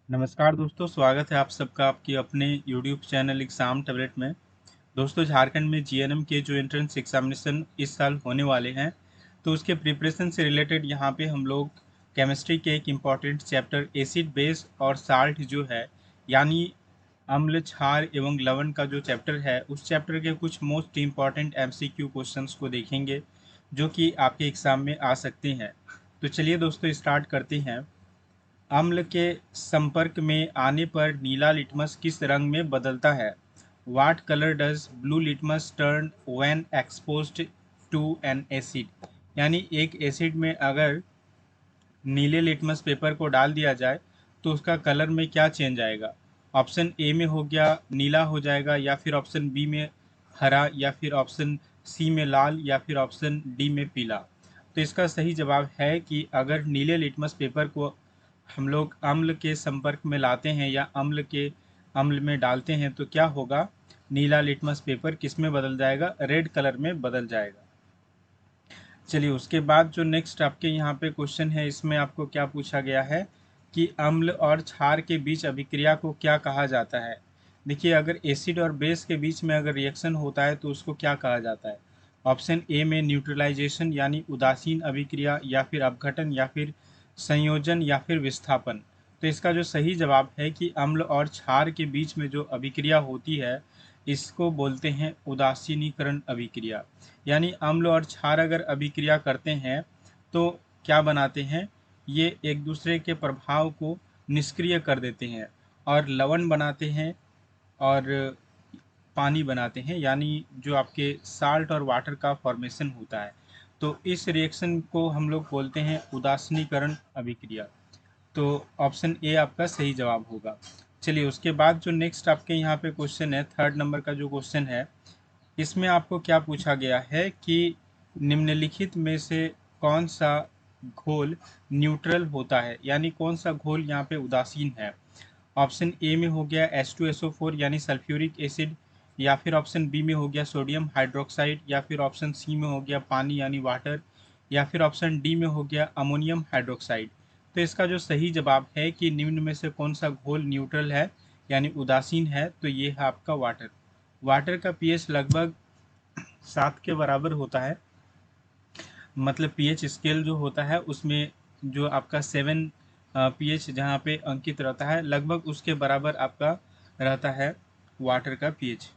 नमस्कार दोस्तों, स्वागत है आप सबका आपके अपने यूट्यूब चैनल एग्ज़ाम टैबलेट में। दोस्तों, झारखंड में जीएनएम के जो एंट्रेंस एग्जामिनेशन इस साल होने वाले हैं, तो उसके प्रिपरेशन से रिलेटेड यहाँ पे हम लोग केमिस्ट्री के एक इम्पॉर्टेंट चैप्टर एसिड बेस और साल्ट जो है, यानी अम्ल क्षार एवं लवण का जो चैप्टर है, उस चैप्टर के कुछ मोस्ट इम्पॉर्टेंट एमसीक्यू क्वेश्चंस को देखेंगे जो कि आपके एग्ज़ाम में आ सकते हैं। तो चलिए दोस्तों, स्टार्ट करते हैं। अम्ल के संपर्क में आने पर नीला लिटमस किस रंग में बदलता है? What color does blue litmus turn when exposed to an acid? यानी एक एसिड में अगर नीले लिटमस पेपर को डाल दिया जाए तो उसका कलर में क्या चेंज आएगा? ऑप्शन ए में हो गया नीला हो जाएगा, या फिर ऑप्शन बी में हरा, या फिर ऑप्शन सी में लाल, या फिर ऑप्शन डी में पीला। तो इसका सही जवाब है कि अगर नीले लिटमस पेपर को हम लोग अम्ल के संपर्क में लाते हैं या अम्ल में डालते हैं तो क्या होगा? नीला लिटमस पेपर किस में बदल जाएगा? रेड कलर में बदल जाएगा। चलिए, उसके बाद जो नेक्स्ट आपके यहाँ पे क्वेश्चन है, इसमें आपको क्या पूछा गया है कि अम्ल और क्षार के बीच अभिक्रिया को क्या कहा जाता है? देखिए, अगर एसिड और बेस के बीच में अगर रिएक्शन होता है तो उसको क्या कहा जाता है? ऑप्शन ए में न्यूट्रलाइजेशन यानी उदासीन अभिक्रिया, या फिर अपघटन, या फिर संयोजन, या फिर विस्थापन। तो इसका जो सही जवाब है कि अम्ल और क्षार के बीच में जो अभिक्रिया होती है, इसको बोलते हैं उदासीनीकरण अभिक्रिया। यानी अम्ल और क्षार अगर अभिक्रिया करते हैं तो क्या बनाते हैं? ये एक दूसरे के प्रभाव को निष्क्रिय कर देते हैं और लवण बनाते हैं और पानी बनाते हैं, यानी जो आपके साल्ट और वाटर का फॉर्मेशन होता है। तो इस रिएक्शन को हम लोग बोलते हैं उदासीनीकरण अभिक्रिया। तो ऑप्शन ए आपका सही जवाब होगा। चलिए, उसके बाद जो नेक्स्ट आपके यहाँ पे क्वेश्चन है, थर्ड नंबर का जो क्वेश्चन है, इसमें आपको क्या पूछा गया है कि निम्नलिखित में से कौन सा घोल न्यूट्रल होता है, यानी कौन सा घोल यहाँ पे उदासीन है? ऑप्शन ए में हो गया H2SO4 यानी सल्फ्यूरिक एसिड, या फिर ऑप्शन बी में हो गया सोडियम हाइड्रोक्साइड, या फिर ऑप्शन सी में हो गया पानी यानी वाटर, या फिर ऑप्शन डी में हो गया अमोनियम हाइड्रोक्साइड। तो इसका जो सही जवाब है कि निम्न में से कौन सा घोल न्यूट्रल है यानी उदासीन है, तो ये है आपका वाटर। वाटर का पीएच लगभग 7 के बराबर होता है। मतलब पीएच स्केल जो होता है उसमें जो आपका 7 पीएच जहाँ पे अंकित रहता है, लगभग उसके बराबर आपका रहता है वाटर का पीएच।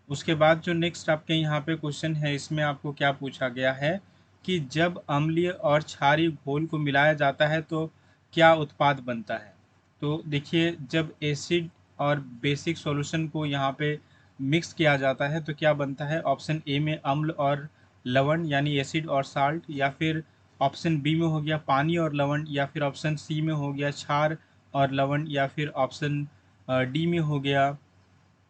उसके बाद जो नेक्स्ट आपके यहाँ पे क्वेश्चन है, इसमें आपको क्या पूछा गया है कि जब अम्लीय और क्षारीय घोल को मिलाया जाता है तो क्या उत्पाद बनता है? तो देखिए, जब एसिड और बेसिक सॉल्यूशन को यहाँ पे मिक्स किया जाता है तो क्या बनता है? ऑप्शन ए में अम्ल और लवण यानी एसिड और साल्ट, या फिर ऑप्शन बी में हो गया पानी और लवण, या फिर ऑप्शन सी में हो गया क्षार और लवण, या फिर ऑप्शन डी में हो गया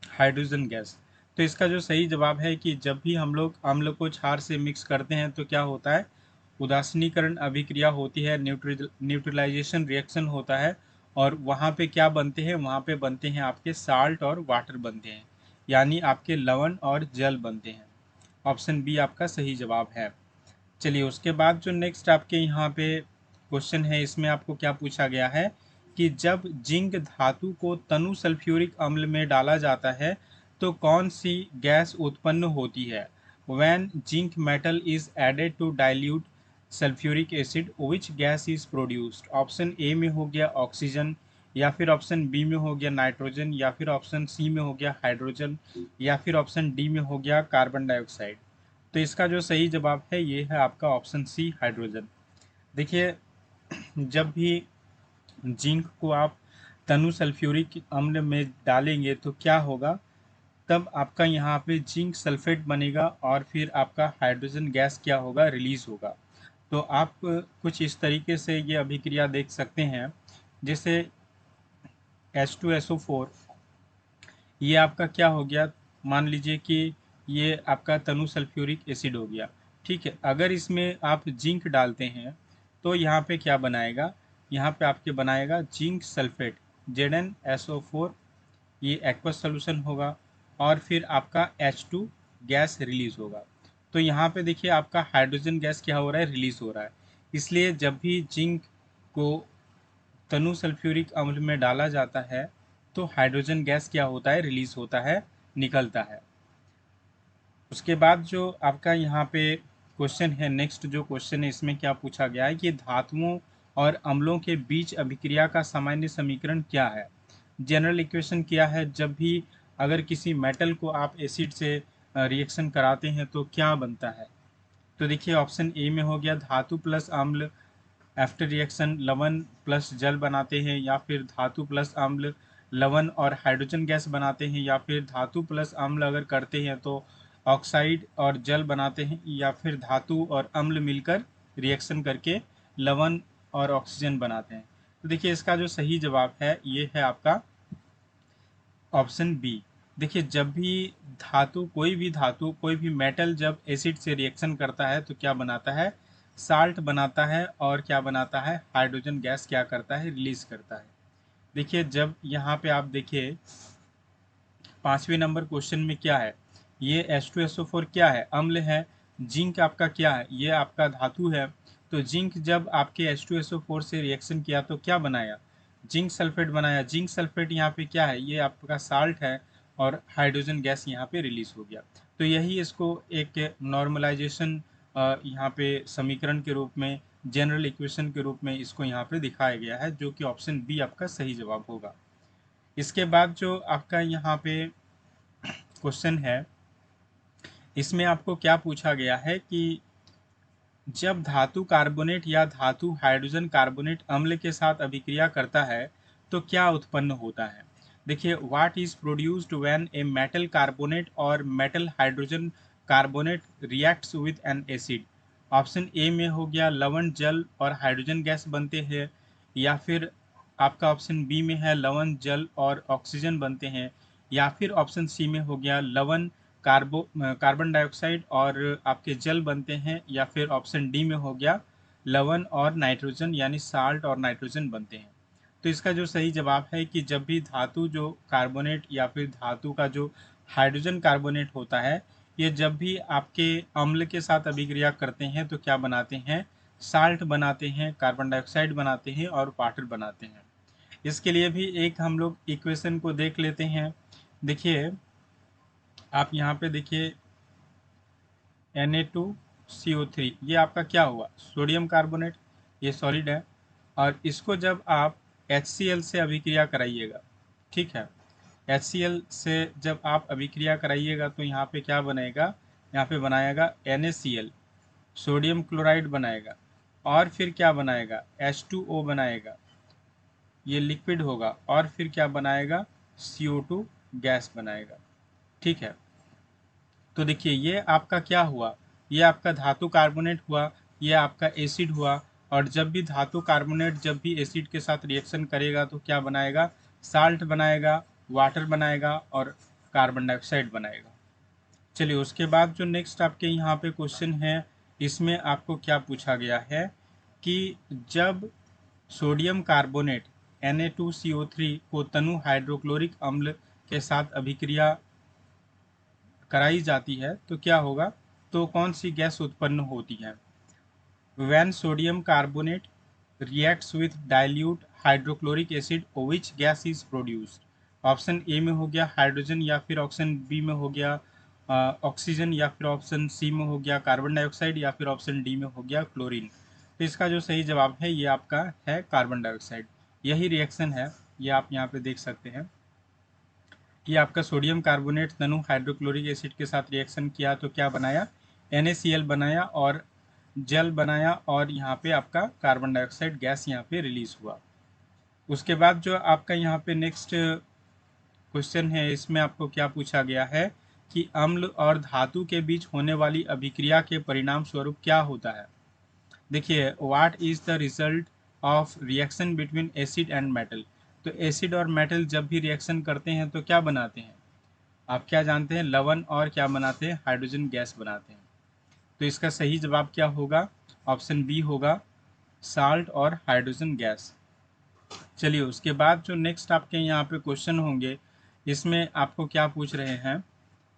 हाइड्रोजन गैस। तो इसका जो सही जवाब है कि जब भी हम लोग अम्ल को क्षार से मिक्स करते हैं तो क्या होता है? उदासीनीकरण अभिक्रिया होती है, न्यूट्रलाइजेशन रिएक्शन होता है, और वहाँ पे क्या बनते हैं? वहाँ पे बनते हैं आपके साल्ट और वाटर बनते हैं, यानी आपके लवण और जल बनते हैं। ऑप्शन बी आपका सही जवाब है। चलिए, उसके बाद जो नेक्स्ट आपके यहाँ पे क्वेश्चन है, इसमें आपको क्या पूछा गया है कि जब जिंक धातु को तनु सल्फ्यूरिक अम्ल में डाला जाता है तो कौन सी गैस उत्पन्न होती है? When zinc metal is added to dilute sulphuric acid which gas is produced? Option A में हो गया ऑक्सीजन, या फिर ऑप्शन बी में हो गया नाइट्रोजन, या फिर ऑप्शन सी में हो गया हाइड्रोजन, या फिर ऑप्शन डी में हो गया कार्बन डाइऑक्साइड। तो इसका जो सही जवाब है ये है आपका ऑप्शन सी हाइड्रोजन। देखिए, जब भी जिंक को आप तनु सल्फ्यूरिक अम्ल में डालेंगे तो क्या होगा? तब आपका यहाँ पे जिंक सल्फेट बनेगा और फिर आपका हाइड्रोजन गैस क्या होगा? रिलीज होगा। तो आप कुछ इस तरीके से ये अभिक्रिया देख सकते हैं, जैसे H2SO4, ये आपका क्या हो गया? मान लीजिए कि ये आपका तनु सल्फ्यूरिक एसिड हो गया। ठीक है, अगर इसमें आप जिंक डालते हैं तो यहाँ पे क्या बनाएगा? यहाँ पे आपके बनाएगा जिंक सल्फेट ZnSO4, ये एक्वस सॉल्यूशन होगा, और फिर आपका H2 गैस रिलीज होगा। तो यहाँ पे देखिए आपका हाइड्रोजन गैस क्या हो रहा है? रिलीज हो रहा है। इसलिए जब भी जिंक को तनु सल्फ्यूरिक अम्ल में डाला जाता है तो हाइड्रोजन गैस क्या होता है, रिलीज होता है, निकलता है। उसके बाद जो आपका यहाँ पे क्वेश्चन है, नेक्स्ट जो क्वेश्चन है इसमें क्या पूछा गया है कि धातुओं और अम्लों के बीच अभिक्रिया का सामान्य समीकरण क्या है। जनरल इक्वेशन क्या है, जब भी अगर किसी मेटल को आप एसिड से रिएक्शन कराते हैं तो क्या बनता है। तो देखिए ऑप्शन ए में हो गया धातु प्लस अम्ल आफ्टर रिएक्शन लवण प्लस जल बनाते हैं, या फिर धातु प्लस अम्ल लवण और हाइड्रोजन गैस बनाते हैं, या फिर धातु प्लस अम्ल अगर करते हैं तो ऑक्साइड और जल बनाते हैं, या फिर धातु और अम्ल मिलकर रिएक्शन करके लवण और ऑक्सीजन बनाते हैं। तो देखिए इसका जो सही जवाब है ये है आपका ऑप्शन बी। देखिए जब भी धातु कोई भी मेटल जब एसिड से रिएक्शन करता है तो क्या बनाता है, साल्ट बनाता है, और क्या बनाता है, हाइड्रोजन गैस क्या करता है, रिलीज करता है। देखिए जब यहाँ पे आप देखिए 5वें नंबर क्वेश्चन में क्या है, ये H2SO4 क्या है, अम्ल है। जिंक आपका क्या है, ये आपका धातु है। तो जिंक जब आपके H2SO4 से रिएक्शन किया तो क्या बनाया, जिंक सल्फेट बनाया। जिंक सल्फेट यहाँ पे क्या है, ये आपका साल्ट है, और हाइड्रोजन गैस यहाँ पे रिलीज हो गया। तो यही इसको एक नॉर्मलाइजेशन यहाँ पे समीकरण के रूप में, जनरल इक्वेशन के रूप में इसको यहाँ पे दिखाया गया है, जो कि ऑप्शन बी आपका सही जवाब होगा। इसके बाद जो आपका यहाँ पे क्वेश्चन है, इसमें आपको क्या पूछा गया है कि जब धातु कार्बोनेट या धातु हाइड्रोजन कार्बोनेट अम्ल के साथ अभिक्रिया करता है तो क्या उत्पन्न होता है। देखिए what is produced when a metal carbonate और metal hydrogen carbonate reacts with an acid. Option A में हो गया लवण जल और हाइड्रोजन गैस बनते हैं, या फिर आपका ऑप्शन बी में है लवण जल और ऑक्सीजन बनते हैं, या फिर ऑप्शन सी में हो गया लवण कार्बन डाइऑक्साइड और आपके जल बनते हैं, या फिर ऑप्शन डी में हो गया लवण और नाइट्रोजन यानी साल्ट और नाइट्रोजन बनते हैं। तो इसका जो सही जवाब है कि जब भी धातु जो कार्बोनेट या फिर धातु का जो हाइड्रोजन कार्बोनेट होता है, ये जब भी आपके अम्ल के साथ अभिक्रिया करते हैं तो क्या बनाते हैं, साल्ट बनाते हैं, कार्बन डाइऑक्साइड बनाते हैं और वाटर बनाते हैं। इसके लिए भी एक हम लोग इक्वेशन को देख लेते हैं। देखिए आप यहाँ पे देखिए Na2CO3 ये आपका क्या हुआ, सोडियम कार्बोनेट, ये सॉलिड है, और इसको जब आप HCl से अभिक्रिया कराइएगा, ठीक है, HCl से जब आप अभिक्रिया कराइएगा तो यहाँ पे क्या बनेगा, यहाँ पे बनाएगा NaCl, सोडियम क्लोराइड बनाएगा, और फिर क्या बनाएगा, H2O बनाएगा, ये लिक्विड होगा, और फिर क्या बनाएगा, CO2 गैस बनाएगा। ठीक है, तो देखिए ये आपका क्या हुआ, ये आपका धातु कार्बोनेट हुआ, ये आपका एसिड हुआ, और जब भी धातु कार्बोनेट जब भी एसिड के साथ रिएक्शन करेगा तो क्या बनाएगा, साल्ट बनाएगा, वाटर बनाएगा और कार्बन डाइऑक्साइड बनाएगा। चलिए उसके बाद जो नेक्स्ट आपके यहाँ पे क्वेश्चन है, इसमें आपको क्या पूछा गया है कि जब सोडियम कार्बोनेट Na2CO3 को तनु हाइड्रोक्लोरिक अम्ल के साथ अभिक्रिया कराई जाती है तो क्या होगा, तो कौन सी गैस उत्पन्न होती है। When sodium carbonate reacts with dilute hydrochloric acid which gas is produced। Option A में हो गया हाइड्रोजन, या फिर ऑप्शन बी में हो गया ऑक्सीजन, या फिर ऑप्शन सी में हो गया कार्बन डाइऑक्साइड, या फिर ऑप्शन डी में हो गया क्लोरीन। तो इसका जो सही जवाब है ये आपका है कार्बन डाइऑक्साइड। यही रिएक्शन है, ये आप यहाँ पे देख सकते हैं कि आपका सोडियम कार्बोनेट तनु हाइड्रोक्लोरिक एसिड के साथ रिएक्शन किया तो क्या बनाया, NaCl बनाया और जल बनाया, और यहाँ पे आपका कार्बन डाइऑक्साइड गैस यहाँ पे रिलीज हुआ। उसके बाद जो आपका यहाँ पे नेक्स्ट क्वेश्चन है, इसमें आपको क्या पूछा गया है कि अम्ल और धातु के बीच होने वाली अभिक्रिया के परिणाम स्वरूप क्या होता है। देखिए what is the result of reaction between acid and metal. तो एसिड और मेटल जब भी रिएक्शन करते हैं तो क्या बनाते हैं, आप क्या जानते हैं, लवण और क्या बनाते हैं, हाइड्रोजन गैस बनाते हैं। तो इसका सही जवाब क्या होगा, ऑप्शन बी होगा, साल्ट और हाइड्रोजन गैस। चलिए उसके बाद जो नेक्स्ट आपके यहाँ पे क्वेश्चन होंगे, इसमें आपको क्या पूछ रहे हैं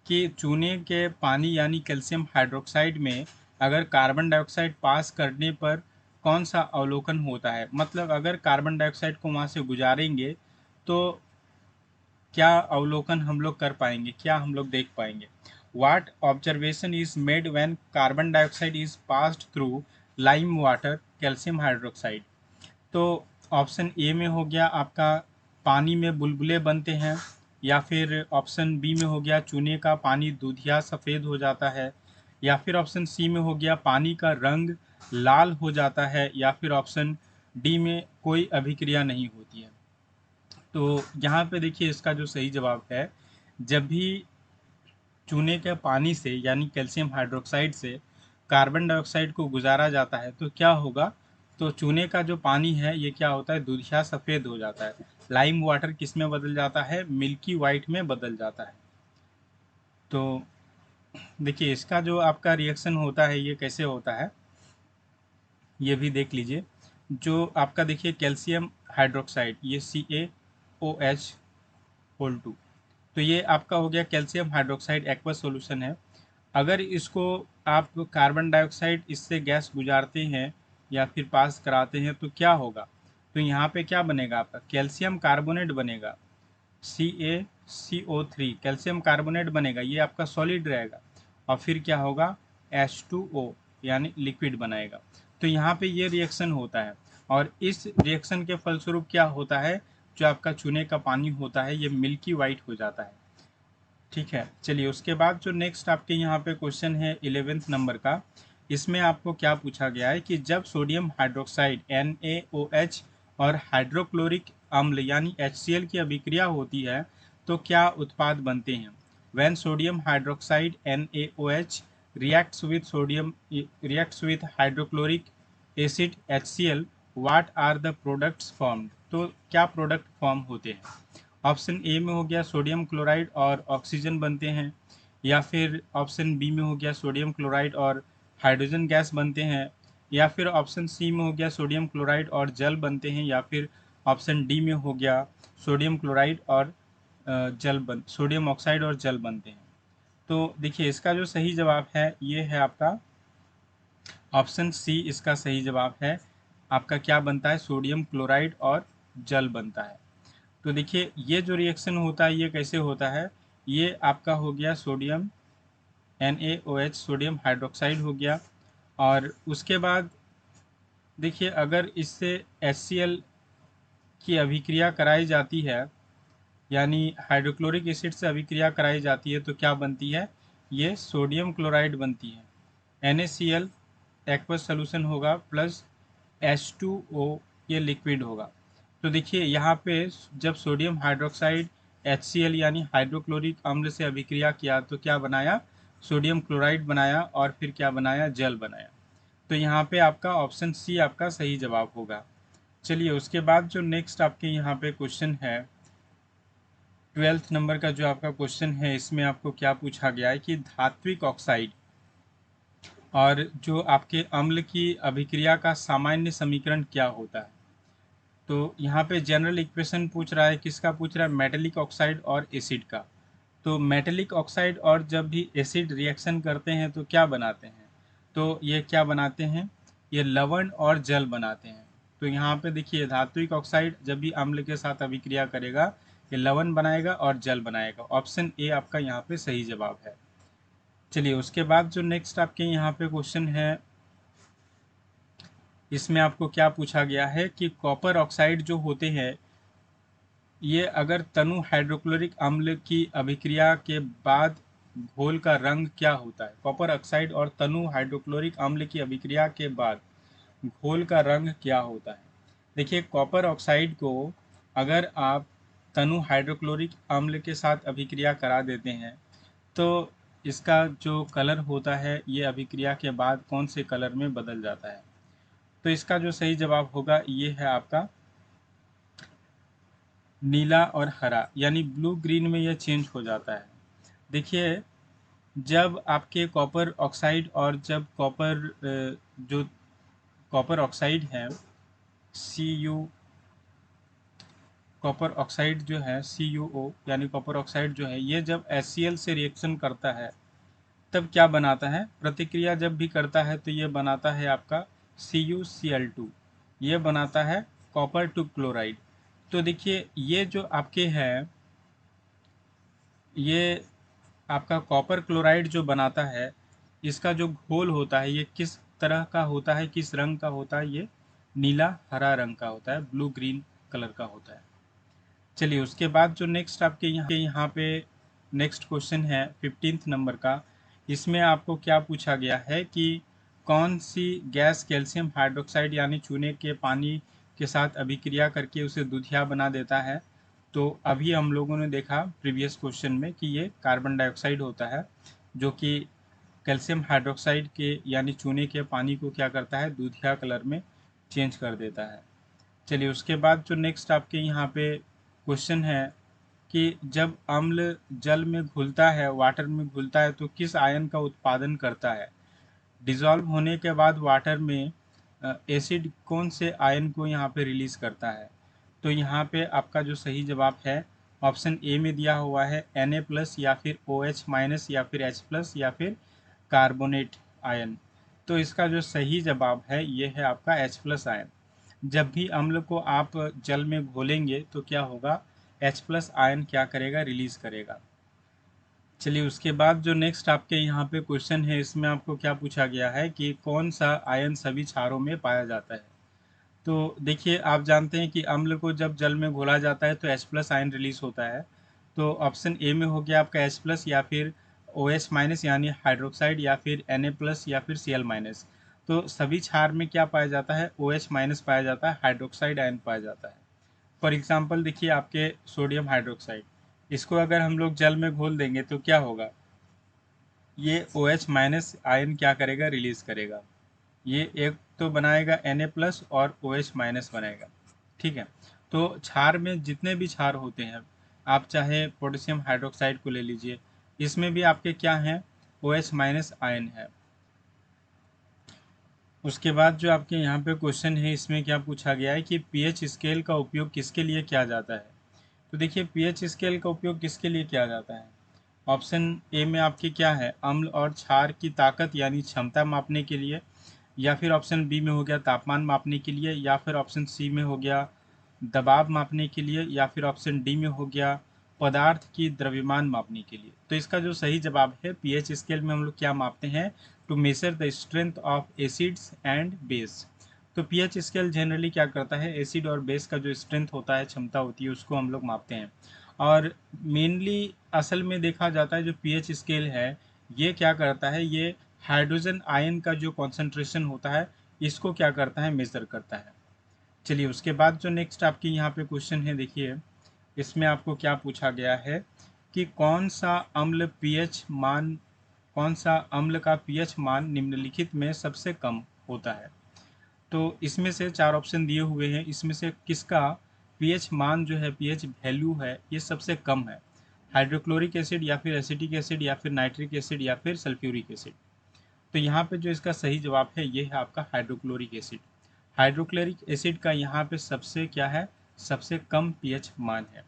कि चूने के पानी यानी कैल्शियम हाइड्रोक्साइड में अगर कार्बन डाइऑक्साइड पास करने पर कौन सा अवलोकन होता है, मतलब अगर कार्बन डाइऑक्साइड को वहाँ से गुजारेंगे तो क्या अवलोकन हम लोग कर पाएंगे, क्या हम लोग देख पाएंगे। What observation is made when carbon dioxide is passed through lime water calcium hydroxide. तो ऑप्शन ए में हो गया आपका पानी में बुलबुले बनते हैं, या फिर ऑप्शन बी में हो गया चूने का पानी दूधिया सफ़ेद हो जाता है, या फिर ऑप्शन सी में हो गया पानी का रंग लाल हो जाता है, या फिर ऑप्शन डी में कोई अभिक्रिया नहीं होती है। तो यहाँ पे देखिए इसका जो सही जवाब है, जब भी चूने के पानी से यानी कैल्शियम हाइड्रोक्साइड से कार्बन डाइऑक्साइड को गुजारा जाता है तो क्या होगा, तो चूने का जो पानी है ये क्या होता है, दूधिया सफ़ेद हो जाता है। लाइम वाटर किस में बदल जाता है, मिल्की वाइट में बदल जाता है। तो देखिए इसका जो आपका रिएक्शन होता है ये कैसे होता है, ये भी देख लीजिए। जो आपका देखिए कैल्शियम हाइड्रोक्साइड ये CaOH होल 2, तो ये आपका हो गया कैल्शियम हाइड्रोक्साइड एक्वस सॉल्यूशन है। अगर इसको आप कार्बन डाइऑक्साइड इससे गैस गुजारते हैं या फिर पास कराते हैं तो क्या होगा, तो यहाँ पे क्या बनेगा, आपका कैल्शियम कार्बोनेट बनेगा, CaCO3 कैल्शियम कार्बोनेट बनेगा, ये आपका सॉलिड रहेगा। और फिर क्या होगा, H2O यानी लिक्विड बनाएगा। तो यहाँ पे ये रिएक्शन होता है, और इस रिएक्शन के फलस्वरूप क्या होता है, जो आपका चूने का पानी होता है ये मिल्की वाइट हो जाता है। ठीक है, चलिए उसके बाद जो नेक्स्ट आपके यहाँ पे क्वेश्चन है 11th नंबर का, इसमें आपको क्या पूछा गया है कि जब सोडियम हाइड्रोक्साइड NaOH और हाइड्रोक्लोरिक अम्ल यानी HCl की अभिक्रिया होती है तो क्या उत्पाद बनते हैं। When sodium hydroxide NaOH reacts with hydrochloric acid HCl, what are the products formed, तो क्या प्रोडक्ट फॉर्म होते हैं। ऑप्शन ए में हो गया सोडियम क्लोराइड और ऑक्सीजन बनते हैं, या फिर ऑप्शन बी में हो गया सोडियम क्लोराइड और हाइड्रोजन गैस बनते हैं, या फिर ऑप्शन सी में हो गया सोडियम क्लोराइड और जल बनते हैं, या फिर ऑप्शन डी में हो गया सोडियम क्लोराइड और सोडियम ऑक्साइड और जल बनते हैं। तो देखिए इसका जो सही जवाब है ये है आपका ऑप्शन सी, इसका सही जवाब है। आपका क्या बनता है, सोडियम क्लोराइड और जल बनता है। तो देखिए ये जो रिएक्शन होता है ये कैसे होता है, ये आपका हो गया सोडियम NaOH सोडियम हाइड्रोक्साइड हो गया, और उसके बाद देखिए अगर इससे HCl की अभिक्रिया कराई जाती है, यानी हाइड्रोक्लोरिक एसिड से अभिक्रिया कराई जाती है तो क्या बनती है, ये सोडियम क्लोराइड बनती है। NaCl एक्वस सोल्यूशन होगा प्लस H2O ये लिक्विड होगा। तो देखिए यहाँ पे जब सोडियम हाइड्रोक्साइड HCl यानी हाइड्रोक्लोरिक अम्ल से अभिक्रिया किया तो क्या बनाया, सोडियम क्लोराइड बनाया, और फिर क्या बनाया, जल बनाया। तो यहाँ पे आपका ऑप्शन सी आपका सही जवाब होगा। चलिए उसके बाद जो नेक्स्ट आपके यहाँ पे क्वेश्चन है 12th नंबर का जो आपका क्वेश्चन है, इसमें आपको क्या पूछा गया है कि धात्विक ऑक्साइड और जो आपके अम्ल की अभिक्रिया का सामान्य समीकरण क्या होता है। तो यहाँ पे जनरल इक्वेशन पूछ रहा है, किसका पूछ रहा है, मेटेलिक ऑक्साइड और एसिड का। तो मेटेलिक ऑक्साइड और जब भी एसिड रिएक्शन करते हैं तो क्या बनाते हैं, तो ये क्या बनाते हैं, ये लवण और जल बनाते हैं। तो यहाँ पे देखिए धात्विक ऑक्साइड जब भी अम्ल के साथ अभिक्रिया करेगा ये लवण बनाएगा और जल बनाएगा। ऑप्शन ए आपका यहाँ पे सही जवाब है। चलिए उसके बाद जो नेक्स्ट आपके यहाँ पे क्वेश्चन है, इसमें आपको क्या पूछा गया है कि कॉपर ऑक्साइड जो होते हैं ये अगर तनु हाइड्रोक्लोरिक अम्ल की अभिक्रिया के बाद घोल का रंग क्या होता है। कॉपर ऑक्साइड और तनु हाइड्रोक्लोरिक अम्ल की अभिक्रिया के बाद घोल का रंग क्या होता है। देखिए कॉपर ऑक्साइड को अगर आप तनु हाइड्रोक्लोरिक अम्ल के साथ अभिक्रिया करा देते हैं तो इसका जो कलर होता है ये अभिक्रिया के बाद कौन से कलर में बदल जाता है। तो इसका जो सही जवाब होगा ये है आपका नीला और हरा, यानी ब्लू ग्रीन में यह चेंज हो जाता है। देखिए जब आपके कॉपर ऑक्साइड और जब जो कॉपर ऑक्साइड है CU कॉपर ऑक्साइड जो है CuO यानी कॉपर ऑक्साइड जो है ये जब HCl से रिएक्शन करता है तब क्या बनाता है, प्रतिक्रिया जब भी करता है तो ये बनाता है आपका CuCl2, ये बनाता है कॉपर टू क्लोराइड। तो देखिए ये जो आपके हैं, ये आपका कॉपर क्लोराइड जो बनाता है, इसका जो घोल होता है ये किस तरह का होता है, किस रंग का होता है? ये नीला हरा रंग का होता है, ब्लू ग्रीन कलर का होता है। चलिए उसके बाद जो नेक्स्ट आपके यहाँ पे नेक्स्ट क्वेश्चन है 15th नंबर का। इसमें आपको क्या पूछा गया है कि कौन सी गैस कैल्शियम हाइड्रोक्साइड यानी चूने के पानी के साथ अभिक्रिया करके उसे दूधिया बना देता है? तो अभी हम लोगों ने देखा प्रीवियस क्वेश्चन में कि ये कार्बन डाइऑक्साइड होता है, जो कि कैल्शियम हाइड्रोक्साइड के यानी चूने के पानी को क्या करता है, दूधिया कलर में चेंज कर देता है। चलिए उसके बाद जो नेक्स्ट आपके यहाँ पे क्वेश्चन है कि जब अम्ल जल में घुलता है, वाटर में घुलता है, तो किस आयन का उत्पादन करता है? डिसॉल्व होने के बाद वाटर में एसिड कौन से आयन को यहाँ पे रिलीज करता है? तो यहाँ पे आपका जो सही जवाब है ऑप्शन ए में दिया हुआ है Na+ या फिर OH- या फिर H+ या फिर कार्बोनेट आयन। तो इसका जो सही जवाब है ये है आपका H+ आयन। जब भी अम्ल को आप जल में घोलेंगे तो क्या होगा, H+ आयन क्या करेगा, रिलीज करेगा। चलिए उसके बाद जो नेक्स्ट आपके यहाँ पे क्वेश्चन है, इसमें आपको क्या पूछा गया है कि कौन सा आयन सभी क्षारों में पाया जाता है? तो देखिए आप जानते हैं कि अम्ल को जब जल में घोला जाता है तो H+ आयन रिलीज होता है। तो ऑप्शन ए में हो गया आपका H+ या फिर OH- यानी हाइड्रोक्साइड या फिर Na+ या फिर Cl-। तो सभी क्षार में क्या पाया जाता है, OH- पाया जाता है, हाइड्रोक्साइड आयन पाया जाता है। फॉर एग्जाम्पल देखिए आपके सोडियम हाइड्रोक्साइड, इसको अगर हम लोग जल में घोल देंगे तो क्या होगा, ये OH- आयन क्या करेगा, रिलीज करेगा। ये एक तो बनाएगा Na+ और OH- बनाएगा। ठीक है, तो क्षार में जितने भी क्षार होते हैं, आप चाहे पोटेशियम हाइड्रोक्साइड को ले लीजिए, इसमें भी आपके क्या हैं, OH- आयन है। उसके बाद जो आपके यहाँ पे क्वेश्चन है, इसमें क्या पूछा गया है कि पीएच स्केल का उपयोग किसके लिए किया जाता है? तो देखिए पीएच स्केल का उपयोग किसके लिए किया जाता है? ऑप्शन ए में आपके क्या है, अम्ल और क्षार की ताकत यानी क्षमता मापने के लिए, या फिर ऑप्शन बी में हो गया तापमान मापने के लिए, या फिर ऑप्शन सी में हो गया दबाव मापने के लिए, या फिर ऑप्शन डी में हो गया पदार्थ की द्रव्यमान मापने के लिए। तो इसका जो सही जवाब है, पीएच स्केल में हम लोग क्या मापते हैं, to measure the strength of acids and base. तो पीएच स्केल जनरली क्या करता है, एसिड और बेस का जो स्ट्रेंथ होता है, क्षमता होती है, उसको हम लोग मापते हैं। और मेनली असल में देखा जाता है जो पीएच स्केल है, ये क्या करता है, ये हाइड्रोजन आयन का जो कॉन्सेंट्रेशन होता है, इसको क्या करता है, मेजर करता है। चलिए उसके बाद जो नेक्स्ट आपकी यहाँ पे क्वेश्चन है, देखिए इसमें आपको क्या पूछा गया है कि कौन सा अम्ल का पीएच मान निम्नलिखित में सबसे कम होता है? तो इसमें से चार ऑप्शन दिए हुए हैं, इसमें से किसका पीएच मान जो है, पीएच वैल्यू है, ये सबसे कम है? हाइड्रोक्लोरिक एसिड या फिर एसिटिक एसिड या फिर नाइट्रिक एसिड या फिर सल्फ्यूरिक एसिड? तो यहाँ पे जो इसका सही जवाब है ये है आपका हाइड्रोक्लोरिक एसिड। हाइड्रोक्लोरिक एसिड का यहाँ पे सबसे क्या है, सबसे कम पीएच मान है।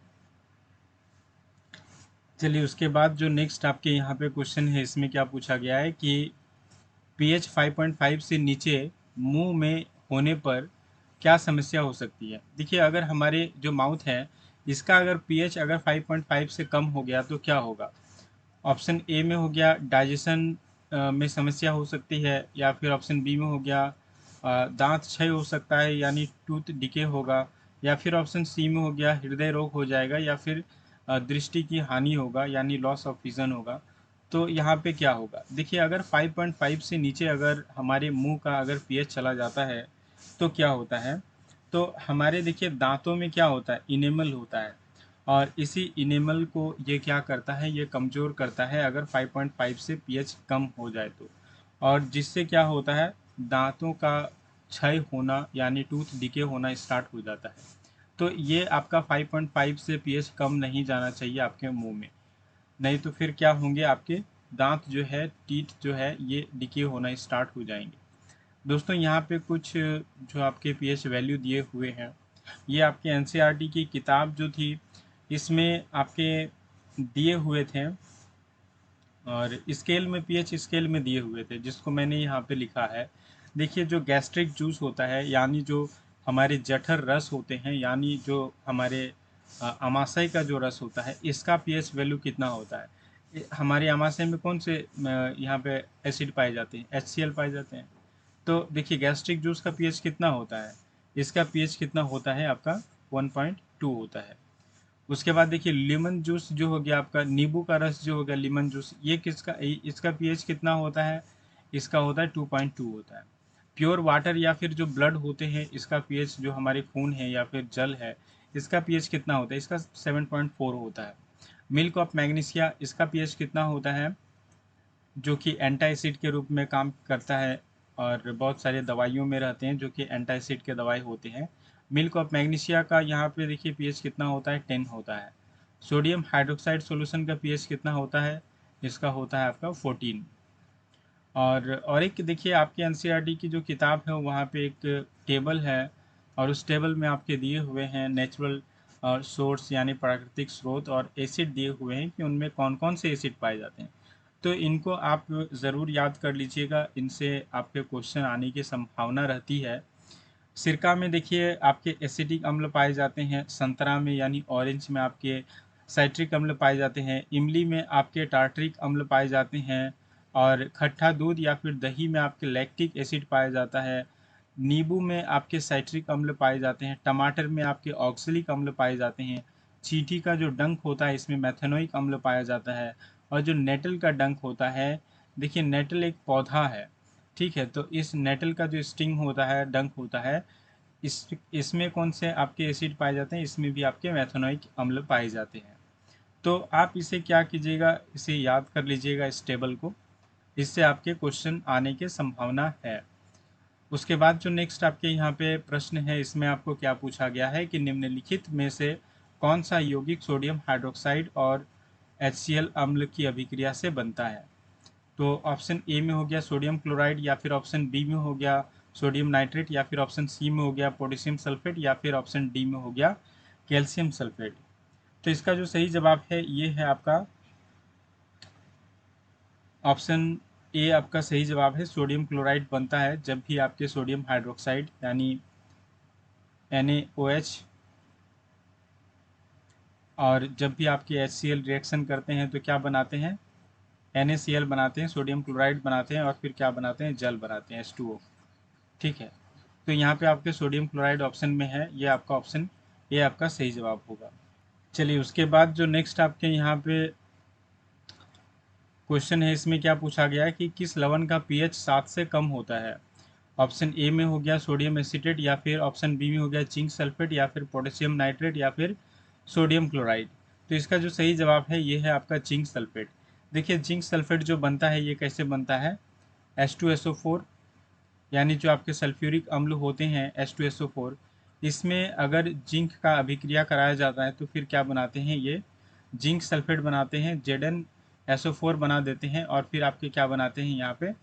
चलिए उसके बाद जो नेक्स्ट आपके यहाँ पे क्वेश्चन है, इसमें क्या पूछा गया है कि पीएच 5.5 से नीचे मुंह में होने पर क्या समस्या हो सकती है? देखिए अगर हमारे जो माउथ है, इसका अगर पीएच अगर 5.5 से कम हो गया तो क्या होगा? ऑप्शन ए में हो गया डाइजेशन में समस्या हो सकती है, या फिर ऑप्शन बी में हो गया दांत क्षय हो सकता है यानी टूथ डिके होगा, या फिर ऑप्शन सी में हो गया हृदय रोग हो जाएगा, या फिर दृष्टि की हानि होगा यानी लॉस ऑफ विजन होगा। तो यहाँ पे क्या होगा, देखिए अगर 5.5 से नीचे अगर हमारे मुंह का अगर पीएच चला जाता है तो क्या होता है, तो हमारे देखिए दांतों में क्या होता है, इनेमल होता है, और इसी इनेमल को ये क्या करता है, ये कमज़ोर करता है अगर 5.5 से पीएच कम हो जाए तो, और जिससे क्या होता है, दांतों का क्षय होना यानी टूथ डिके होना स्टार्ट हो जाता है। तो ये आपका 5.5 से पीएच कम नहीं जाना चाहिए आपके मुंह में, नहीं तो फिर क्या होंगे, आपके दांत जो है, टीथ जो है, ये डिके होना स्टार्ट हो जाएंगे। दोस्तों यहाँ पे कुछ जो आपके पीएच वैल्यू दिए हुए हैं, ये आपके एनसीईआरटी की किताब जो थी, इसमें आपके दिए हुए थे, और स्केल में पीएच स्केल में दिए हुए थे, जिसको मैंने यहाँ पे लिखा है देखिए जो गैस्ट्रिक जूस होता है, यानी जो हमारे जठर रस होते हैं, यानी जो हमारे आमाशय का जो रस होता है, इसका पीएच वैल्यू कितना होता है। हमारे आमाशय में कौन से यहाँ पे एसिड पाए जाते हैं, HCl पाए जाते हैं। तो देखिए गैस्ट्रिक जूस का पीएच कितना होता है, इसका पीएच कितना होता है आपका 1.2 होता है। उसके बाद देखिए लेमन जूस जो हो गया आपका, नींबू का रस जो हो गया लेमन जूस, ये किसका, इसका पीएच कितना होता है, इसका होता है 2.2 होता है। प्योर वाटर या फिर जो ब्लड होते हैं, इसका पीएच जो हमारे खून है या फिर जल है, इसका पीएच कितना होता है, इसका 7.4 होता है। मिल्क ऑफ मैग्नीशिया, इसका पीएच कितना होता है, जो कि एंटा एसिड के रूप में काम करता है और बहुत सारे दवाइयों में रहते हैं जो कि एंटा एसिड के दवाई होते हैं। मिल्क ऑफ मैग्नीशिया का यहाँ पे देखिए पीएच कितना होता है, 10 होता है। सोडियम हाइड्रोक्साइड सॉल्यूशन का पीएच कितना होता है, इसका होता है आपका 14। और एक देखिए आपके एनसीईआरटी की जो किताब है वहाँ पे एक टेबल है, और उस टेबल में आपके दिए हुए हैं नेचुरल सोर्स यानी प्राकृतिक स्रोत, और एसिड दिए हुए हैं कि उनमें कौन कौन से एसिड पाए जाते हैं। तो इनको आप ज़रूर याद कर लीजिएगा, इनसे आपके क्वेश्चन आने की संभावना रहती है। सिरका में देखिए आपके एसिटिक अम्ल पाए जाते हैं, संतरा में यानी ऑरेंज में आपके साइट्रिक अम्ल पाए जाते हैं, इमली में आपके टार्टरिक अम्ल पाए जाते हैं, और खट्टा दूध या फिर दही में आपके लैक्टिक एसिड पाया जाता है। नींबू में आपके साइट्रिक अम्ल पाए जाते हैं, टमाटर में आपके ऑक्सलिक अम्ल पाए जाते हैं, चींटी का जो डंक होता है इसमें मैथेनोइक अम्ल पाया जाता है, और जो नेटल का डंक होता है, देखिए नेटल एक पौधा है, ठीक है, तो इस नेटल का जो स्टिंग होता है, डंक होता है, इसमें कौन से आपके एसिड पाए जाते हैं, इसमें भी आपके मैथेनोइक अम्ल पाए जाते हैं। तो आप इसे क्या कीजिएगा, इसे याद कर लीजिएगा इस टेबल को, इससे आपके क्वेश्चन आने की संभावना है। उसके बाद जो नेक्स्ट आपके यहाँ पे प्रश्न है, इसमें आपको क्या पूछा गया है कि निम्नलिखित में से कौन सा यौगिक सोडियम हाइड्रोक्साइड और HCl अम्ल की अभिक्रिया से बनता है। तो ऑप्शन ए में हो गया सोडियम क्लोराइड, या फिर ऑप्शन बी में हो गया सोडियम नाइट्रेट, या फिर ऑप्शन सी में हो गया पोटेशियम सल्फेट, या फिर ऑप्शन डी में हो गया कैल्शियम सल्फेट। तो इसका जो सही जवाब है ये है आपका ऑप्शन ए, आपका सही जवाब है। सोडियम क्लोराइड बनता है जब भी आपके सोडियम हाइड्रोक्साइड यानी NaOH, और जब भी आपके HCl रिएक्शन करते हैं तो क्या बनाते हैं, NaCl बनाते हैं, सोडियम क्लोराइड बनाते हैं, और फिर क्या बनाते हैं, जल बनाते हैं, H2O। ठीक है, तो यहाँ पे आपके सोडियम क्लोराइड ऑप्शन में है, ये आपका ऑप्शन ये आपका सही जवाब होगा। चलिए उसके बाद जो नेक्स्ट आपके यहाँ पे क्वेश्चन है, इसमें क्या पूछा गया है कि किस लवण का पीएच 7 से कम होता है। ऑप्शन ए में हो गया सोडियम एसिटेट, या फिर ऑप्शन बी में हो गया जिंक सल्फेट, या फिर पोटेशियम नाइट्रेट, या फिर सोडियम क्लोराइड। तो इसका जो सही जवाब है ये है आपका जिंक सल्फेट। देखिए जिंक सल्फेट जो बनता है ये कैसे बनता है, H2SO4, यानी जो आपके सल्फ्यूरिक अम्ल होते हैं H2SO4, इसमें अगर जिंक का अभिक्रिया कराया जाता है तो फिर क्या बनाते हैं, ये जिंक सल्फेट बनाते हैं, ZnSO4 बना देते हैं, और फिर आपके क्या बनाते हैं, यहाँ पे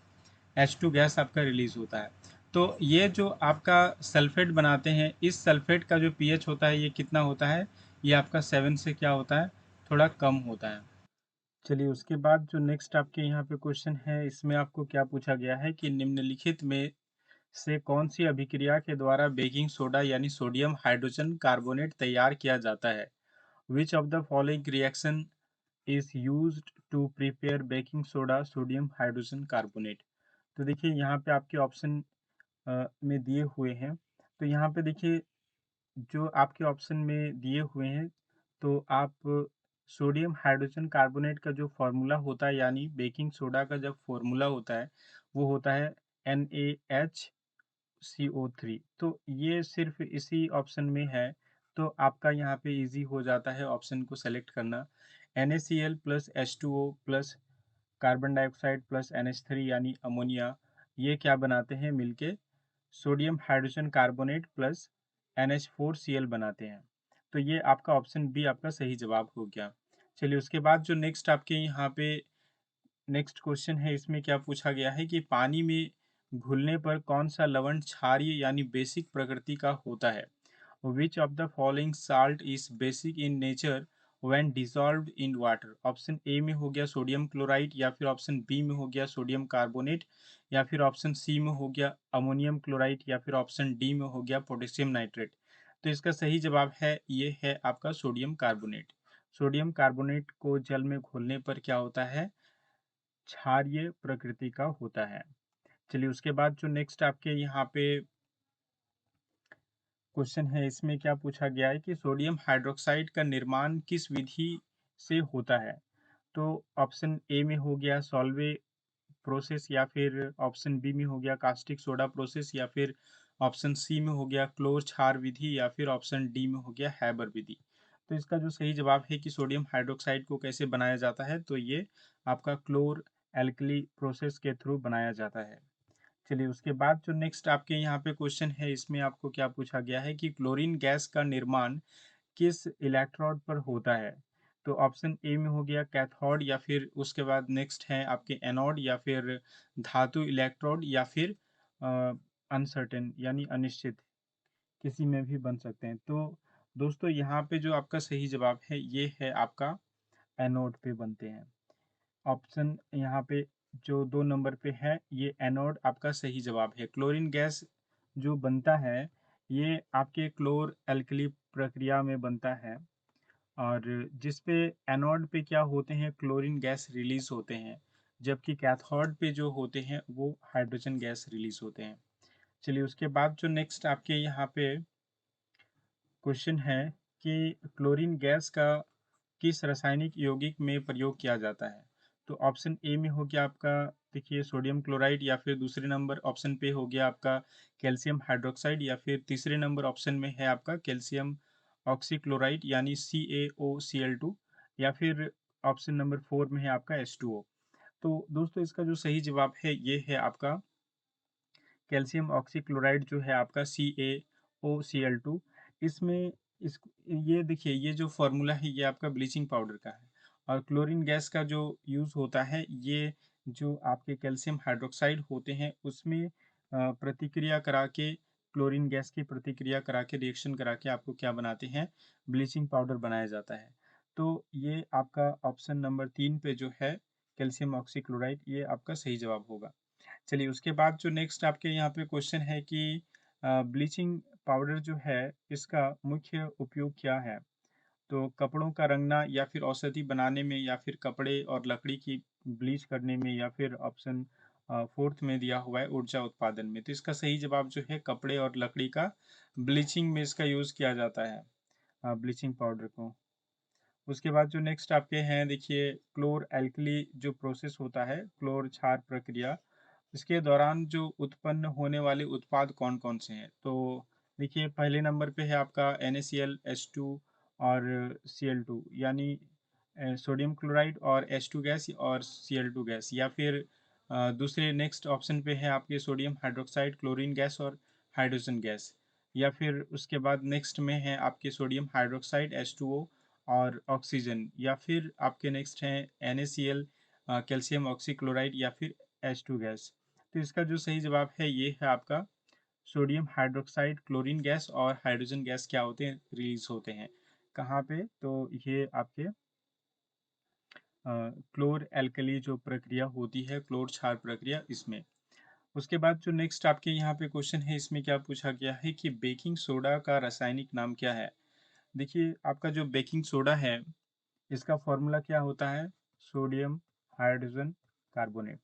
H2 गैस आपका रिलीज होता है। तो ये जो आपका सल्फेट बनाते हैं, इस सल्फेट का जो पीएच होता है ये कितना होता है, ये आपका 7 से क्या होता है, थोड़ा कम होता है। चलिए उसके बाद जो नेक्स्ट आपके यहाँ पे क्वेश्चन है, इसमें आपको क्या पूछा गया है कि निम्नलिखित में से कौन सी अभिक्रिया के द्वारा बेकिंग सोडा यानी सोडियम हाइड्रोजन कार्बोनेट तैयार किया जाता है। Which of the following reaction is used to prepare baking soda sodium hydrogen carbonate. तो देखिए यहाँ पे आपके ऑप्शन में दिए हुए हैं, तो यहाँ पे देखिए जो आपके ऑप्शन में दिए हुए हैं, तो आप सोडियम हाइड्रोजन कार्बोनेट का जो फॉर्मूला होता है, यानी बेकिंग सोडा का जब फॉर्मूला होता है वो होता है NaHCO3। तो ये सिर्फ इसी ऑप्शन में है, तो आपका यहाँ पे इजी हो जाता है ऑप्शन को सेलेक्ट करना। NaCl plus H2O plus carbon dioxide plus NH3 यानी अमोनिया, ये क्या बनाते हैं मिलके, sodium hydrogen carbonate plus NH4Cl बनाते हैं। तो ये आपका ऑप्शन बी आपका सही जवाब हो गया। चलिए उसके बाद जो नेक्स्ट आपके यहाँ पे नेक्स्ट क्वेश्चन है, इसमें क्या पूछा गया है कि पानी में घुलने पर कौन सा लवण क्षारीय यानी बेसिक प्रकृति का होता है। Which of the following salt is basic in nature when dissolved in water. Option A में हो गया सोडियम क्लोराइड, या फिर ऑप्शन बी में हो गया सोडियम कार्बोनेट, या फिर ऑप्शन सी में हो गया अमोनियम क्लोराइड, या फिर ऑप्शन डी में हो गया पोटेशियम नाइट्रेट। तो इसका सही जवाब है ये है आपका सोडियम कार्बोनेट। सोडियम कार्बोनेट को जल में घोलने पर क्या होता है, क्षारीय प्रकृति का होता है। चलिए उसके बाद जो नेक्स्ट आपके यहाँ पे क्वेश्चन है, इसमें क्या पूछा गया है कि सोडियम हाइड्रोक्साइड का निर्माण किस विधि से होता है। तो ऑप्शन ए में हो गया सॉल्वे प्रोसेस, या फिर ऑप्शन बी में हो गया कास्टिक सोडा प्रोसेस, या फिर ऑप्शन सी में हो गया क्लोर क्षार विधि, या फिर ऑप्शन डी में हो गया हैबर विधि। तो इसका जो सही जवाब है कि सोडियम हाइड्रोक्साइड को कैसे बनाया जाता है, तो ये आपका क्लोर एल्कली प्रोसेस के थ्रू बनाया जाता है। चलिए उसके बाद जो नेक्स्ट आपके यहाँ पे क्वेश्चन है, इसमें आपको क्या पूछा गया है कि क्लोरीन गैस का निर्माण किस इलेक्ट्रोड पर होता है। तो ऑप्शन ए में हो गया कैथोड, या फिर उसके बाद नेक्स्ट है आपके एनोड, या फिर धातु इलेक्ट्रोड, या फिर अनसर्टेन यानी अनिश्चित, किसी में भी बन सकते हैं। तो दोस्तों यहाँ पे जो आपका सही जवाब है ये है आपका एनोड पे बनते हैं। ऑप्शन यहाँ पे जो 2 नंबर पे है ये एनोड आपका सही जवाब है। क्लोरीन गैस जो बनता है ये आपके क्लोर एल्कली प्रक्रिया में बनता है, और जिस पे एनोड पे क्या होते हैं, क्लोरीन गैस रिलीज होते हैं, जबकि कैथोड पे जो होते हैं वो हाइड्रोजन गैस रिलीज होते हैं। चलिए उसके बाद जो नेक्स्ट आपके यहाँ पे क्वेश्चन है कि क्लोरीन गैस का किस रासायनिक यौगिक में प्रयोग किया जाता है। तो ऑप्शन ए में हो गया आपका देखिए सोडियम क्लोराइड, या फिर दूसरे नंबर ऑप्शन पे हो गया आपका कैल्शियम हाइड्रोक्साइड, या फिर तीसरे नंबर ऑप्शन में है आपका कैल्शियम ऑक्सीक्लोराइड यानी CaOCl2, या फिर ऑप्शन नंबर 4 में है आपका H2O। तो दोस्तों इसका जो सही जवाब है ये है आपका कैल्शियम ऑक्सीक्लोराइड जो है आपका CaOCl2। इसमें इस ये देखिए ये जो फॉर्मूला है ये आपका ब्लीचिंग पाउडर का है, और क्लोरीन गैस का जो यूज़ होता है ये जो आपके कैल्शियम हाइड्रोक्साइड होते हैं उसमें प्रतिक्रिया करा के, क्लोरीन गैस की प्रतिक्रिया करा के, रिएक्शन करा के आपको क्या बनाते हैं, ब्लीचिंग पाउडर बनाया जाता है। तो ये आपका ऑप्शन नंबर 3 पे जो है कैल्शियम ऑक्सीक्लोराइड ये आपका सही जवाब होगा। चलिए उसके बाद जो नेक्स्ट आपके यहाँ पे क्वेश्चन है कि ब्लीचिंग पाउडर जो है इसका मुख्य उपयोग क्या है। तो कपड़ों का रंगना, या फिर औषधि बनाने में, या फिर कपड़े और लकड़ी की ब्लीच करने में, या फिर ऑप्शन फोर्थ में दिया हुआ है ऊर्जा उत्पादन में। तो इसका सही जवाब जो है कपड़े और लकड़ी का ब्लीचिंग में इसका यूज़ किया जाता है ब्लीचिंग पाउडर को। उसके बाद जो नेक्स्ट आपके हैं देखिए क्लोर एल्कली जो प्रोसेस होता है, क्लोर क्षार प्रक्रिया, इसके दौरान जो उत्पन्न होने वाले उत्पाद कौन कौन से हैं। तो देखिए पहले नंबर पे है आपका NaCl H2 और Cl2 यानी सोडियम क्लोराइड और H2 गैस और Cl2 गैस, या फिर दूसरे नेक्स्ट ऑप्शन पे है आपके सोडियम हाइड्रोक्साइड, क्लोरीन गैस और हाइड्रोजन गैस, या फिर उसके बाद नेक्स्ट में है आपके सोडियम हाइड्रोक्साइड H2O और ऑक्सीजन, या फिर आपके नेक्स्ट हैं NaCl कैल्शियम ऑक्सीक्लोराइड, या फिर H2 गैस। तो इसका जो सही जवाब है ये है आपका सोडियम हाइड्रोक्साइड, क्लोरीन गैस और हाइड्रोजन गैस क्या होते हैं, रिलीज होते हैं कहाँ पे, तो ये आपके क्लोर एल्कली जो प्रक्रिया होती है, क्लोर क्षार प्रक्रिया, इसमें। उसके बाद जो नेक्स्ट आपके यहाँ पे क्वेश्चन है, इसमें क्या पूछा गया है कि बेकिंग सोडा का रासायनिक नाम क्या है। देखिए आपका जो बेकिंग सोडा है इसका फॉर्मूला क्या होता है, सोडियम हाइड्रोजन कार्बोनेट।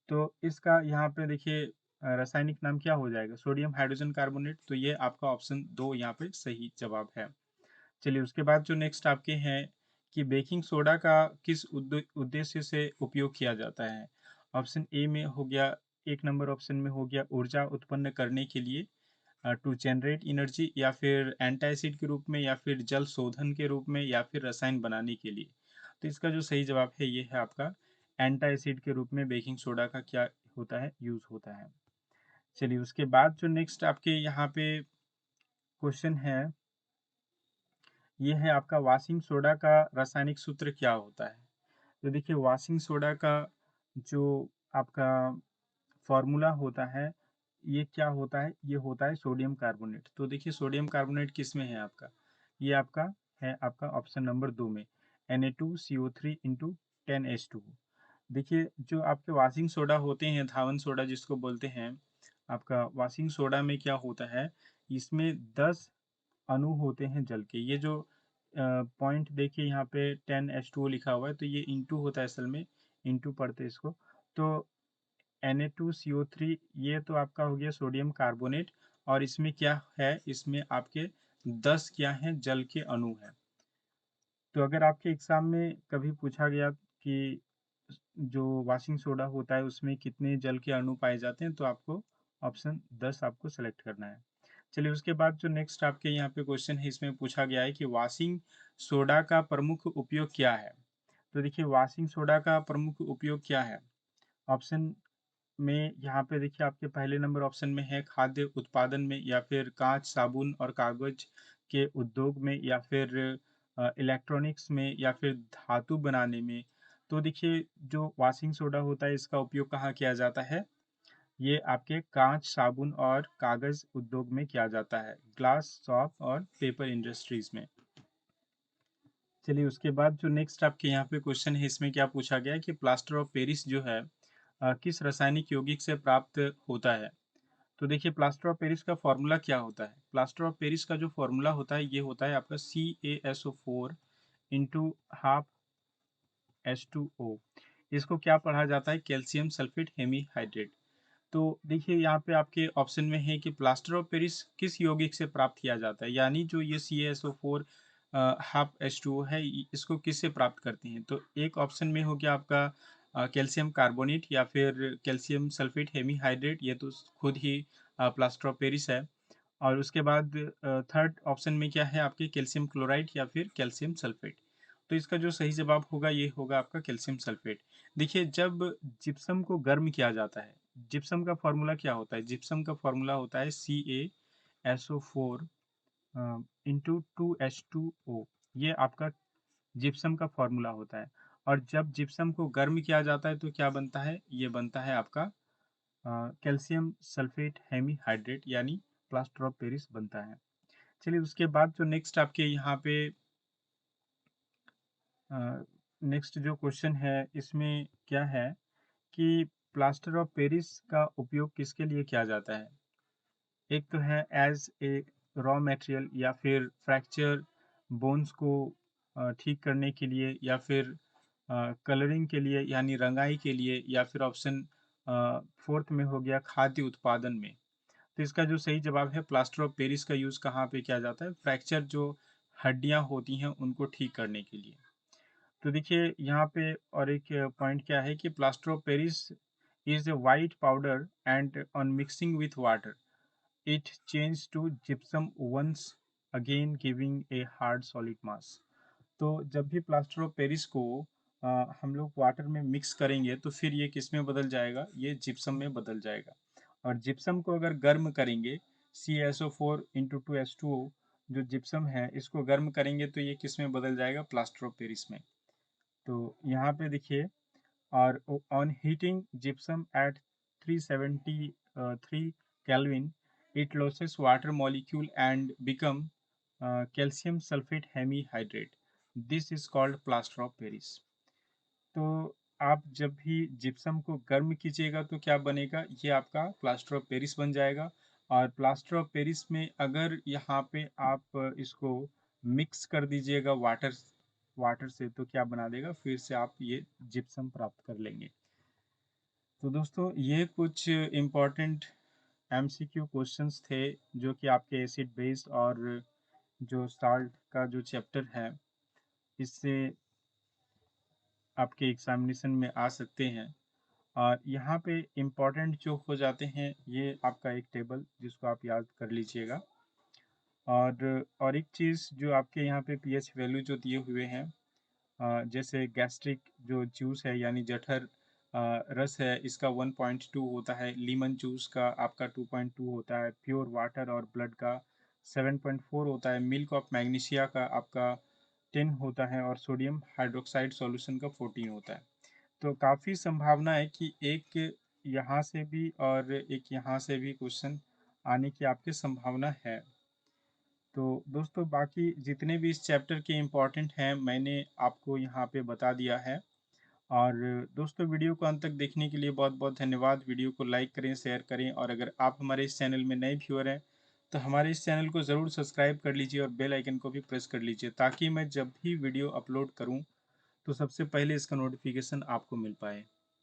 तो इसका यहाँ पे देखिए रासायनिक नाम क्या हो जाएगा, सोडियम हाइड्रोजन कार्बोनेट। तो ये आपका ऑप्शन 2 यहाँ पे सही जवाब है। चलिए उसके बाद जो नेक्स्ट आपके हैं कि बेकिंग सोडा का किस उद्देश्य से उपयोग किया जाता है। ऑप्शन ए में हो गया, एक नंबर ऑप्शन में हो गया ऊर्जा उत्पन्न करने के लिए, टू जनरेट एनर्जी, या फिर एंटी एसिड के रूप में, या फिर जल शोधन के रूप में, या फिर रसायन बनाने के लिए। तो इसका जो सही जवाब है ये है आपका एंटी एसिड के रूप में बेकिंग सोडा का क्या होता है, यूज होता है। चलिए उसके बाद जो नेक्स्ट आपके यहाँ पे क्वेश्चन है ये है आपका वॉशिंग सोडा का रासायनिक सूत्र क्या होता है। तो देखिए वॉशिंग सोडा का जो आपका फॉर्मूला होता है ये क्या होता है, ये होता है सोडियम कार्बोनेट। तो देखिए सोडियम कार्बोनेट किस में है आपका, ये आपका है आपका ऑप्शन नंबर 2 में Na2CO3 इंटू 10H2। देखिए जो आपके वॉशिंग सोडा होते हैं, धावन सोडा जिसको बोलते हैं, आपका वॉशिंग सोडा में क्या होता है, इसमें 10 अणु होते हैं जल के। ये जो पॉइंट देखिए यहाँ पे 10H2O लिखा हुआ है, तो ये इंटू होता है असल में, इंटू पढ़ते हैं इसको। तो Na2CO3 ये तो आपका हो गया सोडियम कार्बोनेट, और इसमें क्या है, इसमें आपके 10 क्या हैं, जल के अणु हैं। तो अगर आपके एग्जाम में कभी पूछा गया कि जो वॉशिंग सोडा होता है उसमें कितने जल के अणु पाए जाते हैं, तो आपको ऑप्शन 10 आपको सेलेक्ट करना है। चलिए उसके बाद जो नेक्स्ट आपके यहाँ पे क्वेश्चन है, इसमें पूछा गया है कि वॉशिंग सोडा का प्रमुख उपयोग क्या है। तो देखिए वॉशिंग सोडा का प्रमुख उपयोग क्या है, ऑप्शन में यहाँ पे देखिए आपके पहले नंबर ऑप्शन में है खाद्य उत्पादन में, या फिर कांच, साबुन और कागज के उद्योग में, या फिर इलेक्ट्रॉनिक्स में, या फिर धातु बनाने में। तो देखिए जो वॉशिंग सोडा होता है इसका उपयोग कहाँ किया जाता है, ये आपके कांच, साबुन और कागज उद्योग में किया जाता है, ग्लास, सॉप और पेपर इंडस्ट्रीज में। चलिए उसके बाद जो नेक्स्ट आपके यहाँ पे क्वेश्चन है, इसमें क्या पूछा गया है कि प्लास्टर ऑफ पेरिस जो है किस रासायनिक यौगिक से प्राप्त होता है। तो देखिए प्लास्टर ऑफ पेरिस का फॉर्मूला क्या होता है। प्लास्टर ऑफ पेरिस का जो फॉर्मूला होता है, ये होता है आपका CaSO4 इंटू हाफ H2O। इसको क्या पढ़ा जाता है, कैल्शियम सल्फेट हेमीहाइड्रेट। तो देखिए यहाँ पे आपके ऑप्शन में है कि प्लास्टर ऑफ पेरिस किस यौगिक से प्राप्त किया जाता है, यानी जो ये CaSO4 हाफ H2O है, इसको किससे प्राप्त करते हैं। तो एक ऑप्शन में हो गया आपका कैल्शियम कार्बोनेट या फिर कैल्शियम सल्फेट हेमीहाइड्रेट, ये तो खुद ही प्लास्टर ऑफ पेरिस है। और उसके बाद थर्ड ऑप्शन में क्या है आपके, कैल्शियम क्लोराइड या फिर कैल्शियम सल्फेट। तो इसका जो सही जवाब होगा ये होगा आपका कैल्शियम सल्फेट। देखिए जब जिप्सम को गर्म किया जाता है, जिप्सम का फॉर्मूला क्या होता है, जिप्सम का फॉर्मूला होता है CaSO4 इंटू 2H2O। ये आपका जिप्सम का फॉर्मूला होता है। और जब जिप्सम को गर्म किया जाता है तो क्या बनता है, ये बनता है आपका कैल्शियम सल्फेट हेमीहाइड्रेट, यानी प्लास्टर ऑफ पेरिस बनता है। चलिए उसके बाद जो नेक्स्ट आपके यहाँ पे नेक्स्ट जो क्वेश्चन है, इसमें क्या है कि प्लास्टर ऑफ पेरिस का उपयोग किसके लिए किया जाता है। एक तो है एज ए रॉ मटेरियल, या फिर फ्रैक्चर बोन्स को ठीक करने के लिए, या फिर कलरिंग के लिए यानी रंगाई के लिए, या फिर ऑप्शन फोर्थ में हो गया खाद्य उत्पादन में। तो इसका जो सही जवाब है, प्लास्टर ऑफ पेरिस का यूज़ कहाँ पे किया जाता है, फ्रैक्चर जो हड्डियाँ होती हैं उनको ठीक करने के लिए। तो देखिए यहाँ पे और एक पॉइंट क्या है कि plaster of Paris is a white powder and on mixing with water it change to gypsum once again giving a hard solid mass. तो जब भी प्लास्टर ऑफ पेरिस को हम लोग वाटर में मिक्स करेंगे तो फिर ये किस में बदल जाएगा, ये जिप्सम में बदल जाएगा। और जिप्सम को अगर गर्म करेंगे, CaSO4 इंटू 2H2O, जो जिप्सम है इसको गर्म करेंगे तो ये किस में बदल जाएगा, प्लास्टर ऑफ पेरिस में। तो यहाँ पे देखिए, और on heating gypsum at 373 Kelvin it loses water molecule and become calcium sulfate hemihydrate. This is called plaster of Paris. तो आप जब भी जिप्सम को गर्म कीजिएगा तो क्या बनेगा, ये आपका प्लास्टर ऑफ पेरिस बन जाएगा। और प्लास्टर ऑफ पेरिस में अगर यहाँ पे आप इसको मिक्स कर दीजिएगा वाटर वाटर से, तो क्या बना देगा, फिर से आप ये जिप्सम प्राप्त कर लेंगे। तो दोस्तों ये कुछ इम्पोर्टेंट MCQ क्वेश्चंस थे जो कि आपके एसिड बेस और जो साल्ट का जो चैप्टर है, इससे आपके एग्जामिनेशन में आ सकते हैं। और यहाँ पे इम्पोर्टेंट जो हो जाते हैं, ये आपका एक टेबल जिसको आप याद कर लीजिएगा। और एक चीज़ जो आपके यहाँ पे pH वैल्यू जो दिए हुए हैं, जैसे गैस्ट्रिक जो जूस है यानी जठर रस है, इसका 1.2 होता है, लीमन जूस का आपका 2.2 होता है, प्योर वाटर और ब्लड का 7.4 होता है, मिल्क ऑफ मैग्नीशिया का आपका 10 होता है, और सोडियम हाइड्रोक्साइड सॉल्यूशन का 14 होता है। तो काफ़ी संभावना है कि एक यहाँ से भी और एक यहाँ से भी क्वेश्चन आने की आपकी संभावना है। तो दोस्तों बाकी जितने भी इस चैप्टर के इम्पोर्टेंट हैं मैंने आपको यहाँ पे बता दिया है। और दोस्तों वीडियो को अंत तक देखने के लिए बहुत-बहुत धन्यवाद। वीडियो को लाइक करें, शेयर करें और अगर आप हमारे इस चैनल में नए व्यूअर हैं, तो हमारे इस चैनल को ज़रूर सब्सक्राइब कर लीजिए और बेल आइकन को भी प्रेस कर लीजिए ताकि मैं जब भी वीडियो अपलोड करूं, तो सबसे पहले इसका नोटिफिकेशन आपको मिल पाए।